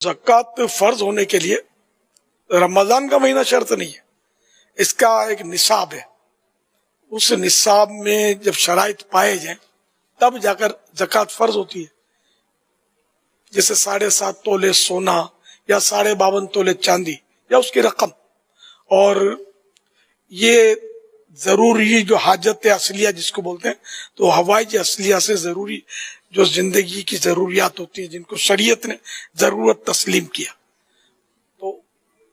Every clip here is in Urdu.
زکوٰۃ فرض ہونے کے لیے رمضان کا مہینہ شرط نہیں ہے، اس کا ایک نصاب ہے. اس نصاب میں جب شرائط پائے جائیں تب جا کر زکوٰۃ فرض ہوتی ہے. جیسے 7.5 تولے سونا یا 52.5 تولے چاندی یا اس کی رقم، اور یہ ضروری جو حاجت اصلیہ جس کو بولتے ہیں، تو حوائج اصلیہ سے ضروری جو زندگی کی ضروریات ہوتی ہیں جن کو شریعت نے ضرورت تسلیم کیا، تو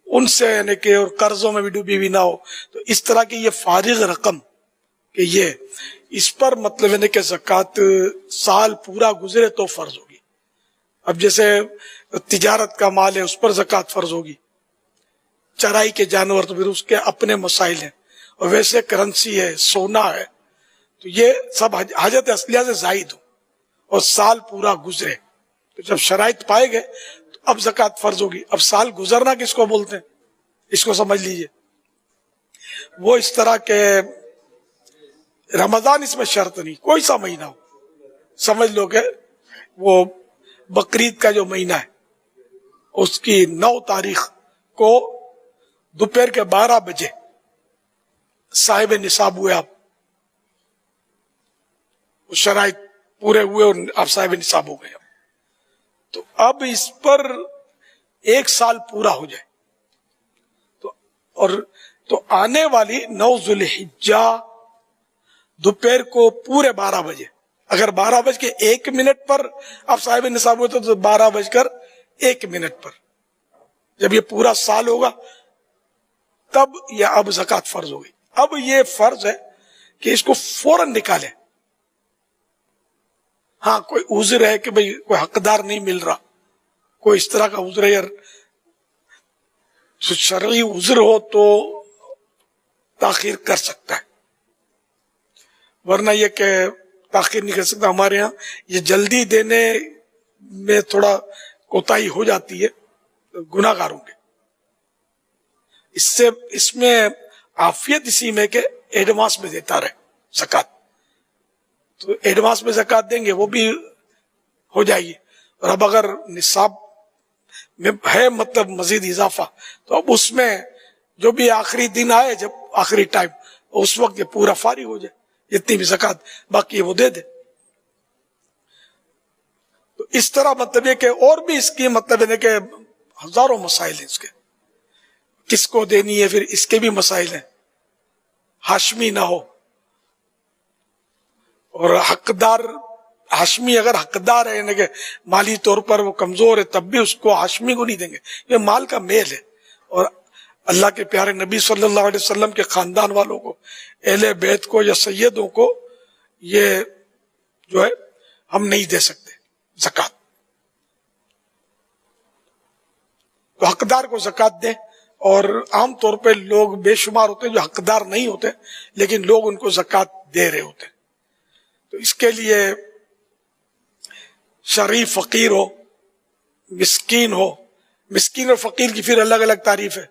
ان سے یعنی کہ اور قرضوں میں بھی ڈوبی ہوئی نہ ہو، تو اس طرح کی یہ فارغ رقم کہ یہ اس پر مطلب ہے کہ زکوٰۃ سال پورا گزرے تو فرض ہوگی. اب جیسے تجارت کا مال ہے اس پر زکوٰۃ فرض ہوگی، چرائی کے جانور تو پھر اس کے اپنے مسائل ہیں، اور ویسے کرنسی ہے، سونا ہے، تو یہ سب حاجت اصلیہ سے زائد ہو اور سال پورا گزرے، تو جب شرائط پائے گئے تو اب زکوٰۃ فرض ہوگی. اب سال گزرنا کس کو بولتے ہیں اس کو سمجھ لیجئے. وہ اس طرح کے رمضان اس میں شرط نہیں، کوئی سا مہینہ ہو، سمجھ لو کہ وہ بقرعید کا جو مہینہ ہے اس کی 9 تاریخ کو دوپہر کے 12 بجے صاحب نصاب ہوئے، آپ شرائط پورے ہوئے اور آپ صاحب نصاب ہو گئے، تو اب اس پر 1 سال پورا ہو جائے تو آنے والی 9 ذوالحجہ دوپہر کو پورے 12 بجے، اگر 12:01 پر آپ صاحب نصاب ہوتے تو 12:01 پر جب یہ پورا سال ہوگا تب یہ اب زکوٰۃ فرض ہوگی. اب یہ فرض ہے کہ اس کو فوراً نکالے. ہاں کوئی عذر ہے کہ بھئی کوئی حقدار نہیں مل رہا، کوئی اس طرح کا عذر ہے، یار شرعی عذر ہو تو تاخیر کر سکتا ہے، ورنہ یہ کہ تاخیر نہیں کر سکتا. ہمارے ہاں یہ جلدی دینے میں تھوڑا کوتاہی ہو جاتی ہے گناہ گاروں کے. اس میں عافیت اسی میں کہ ایڈوانس میں دیتا رہے زکوٰۃ، تو ایڈوانس میں زکوٰۃ دیں گے وہ بھی ہو جائے گی. اور اب اگر نصاب میں ہے مطلب مزید اضافہ، تو اب اس میں جو بھی آخری دن آئے، جب آخری ٹائم، اس وقت یہ پورا فارغ ہو جائے، جتنی بھی زکوٰۃ باقی ہے وہ دے دے. تو اس طرح مطلب یہ کہ اور بھی اس کی مطلب ہے کہ ہزاروں مسائل ہیں اس کے، کس کو دینی ہے، پھر اس کے بھی مسائل ہیں. ہاشمی نہ ہو، اور حقدار ہاشمی اگر حقدار ہے یعنی کہ مالی طور پر وہ کمزور ہے تب بھی اس کو ہاشمی کو نہیں دیں گے. یہ مال کا میل ہے، اور اللہ کے پیارے نبی صلی اللہ علیہ وسلم کے خاندان والوں کو، اہل بیت کو یا سیدوں کو یہ جو ہے ہم نہیں دے سکتے زکوٰۃ. تو حقدار کو زکوٰۃ دیں. اور عام طور پہ لوگ بے شمار ہوتے ہیں جو حقدار نہیں ہوتے لیکن لوگ ان کو زکوٰۃ دے رہے ہوتے ہیں. تو اس کے لیے شرعی فقیر ہو، مسکین ہو. مسکین اور فقیر کی پھر الگ الگ تعریف ہے.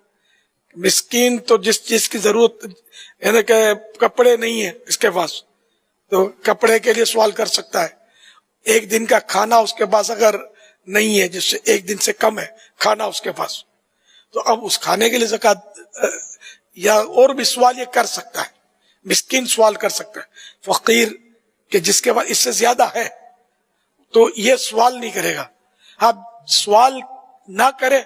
مسکین تو جس چیز کی ضرورت یعنی کہ کپڑے نہیں ہیں اس کے پاس، تو کپڑے کے لیے سوال کر سکتا ہے. 1 دن کا کھانا اس کے پاس اگر نہیں ہے، جس سے 1 دن سے کم ہے کھانا اس کے پاس، تو اب اس کھانے کے لیے زکوٰۃ یا اور بھی سوال یہ کر سکتا ہے. مسکین سوال کر سکتا ہے. فقیر کہ جس کے پاس اس سے زیادہ ہے تو یہ سوال نہیں کرے گا. ہاں سوال نہ کرے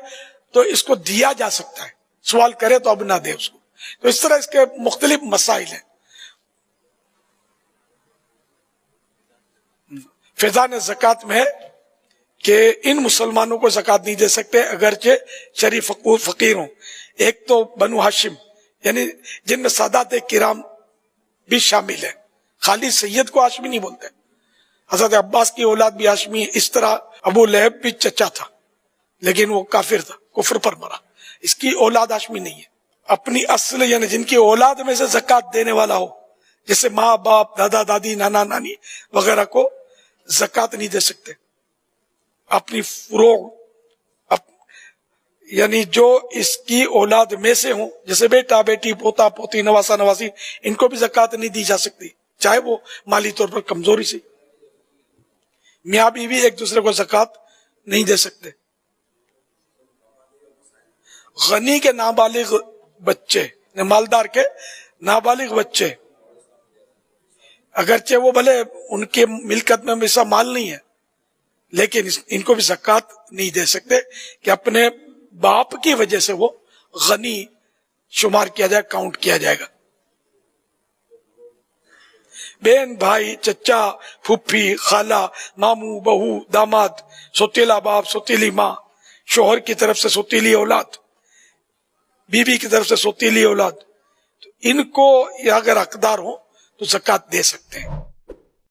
تو اس کو دیا جا سکتا ہے، سوال کرے تو اب نہ دے اس کو. تو اس طرح اس کے مختلف مسائل ہیں. فیضان زکوٰۃ میں ہے کہ ان مسلمانوں کو زکوٰۃ نہیں دے سکتے اگرچہ شریف فقیر ہوں. ایک تو بنو ہاشم یعنی جن میں سادات کرام بھی شامل ہیں، خالی سید کو ہاشمی نہیں بولتے. حضرت عباس کی اولاد بھی ہاشمی ہے. اس طرح ابو لہب بھی چچا تھا لیکن وہ کافر تھا، کفر پر مرا. اس کی اولاد ہاشمی نہیں ہے. اپنی اصل یعنی جن کی اولاد میں سے زکوٰۃ دینے والا ہو، جیسے ماں باپ، دادا دادی، نانا نانی وغیرہ کو زکوٰۃ نہیں دے سکتے. اپنی فروغ یعنی جو اس کی اولاد میں سے ہوں، جیسے بیٹا بیٹی، پوتا پوتی، نواسا نواسی، ان کو بھی زکوٰۃ نہیں دی جا سکتی چاہے وہ مالی طور پر کمزوری سے. میاں بیوی ایک دوسرے کو زکوٰۃ نہیں دے سکتے. غنی کے نابالغ بچے، مالدار کے نابالغ بچے، اگرچہ وہ بھلے ان کے ملکت میں ایسا مال نہیں ہے، لیکن ان کو بھی زکوٰۃ نہیں دے سکتے کہ اپنے باپ کی وجہ سے وہ غنی شمار کیا جائے، کاؤنٹ کیا جائے گا۔ بہن، بھائی، چچا، پھوپھی، خالہ، ماموں، بہو، داماد، سوتیلا باپ، سوتیلی ماں، شوہر کی طرف سے سوتیلی اولاد، بیوی کی طرف سے سوتیلی اولاد، تو ان کو اگر حقدار ہوں تو زکوٰۃ دے سکتے ہیں۔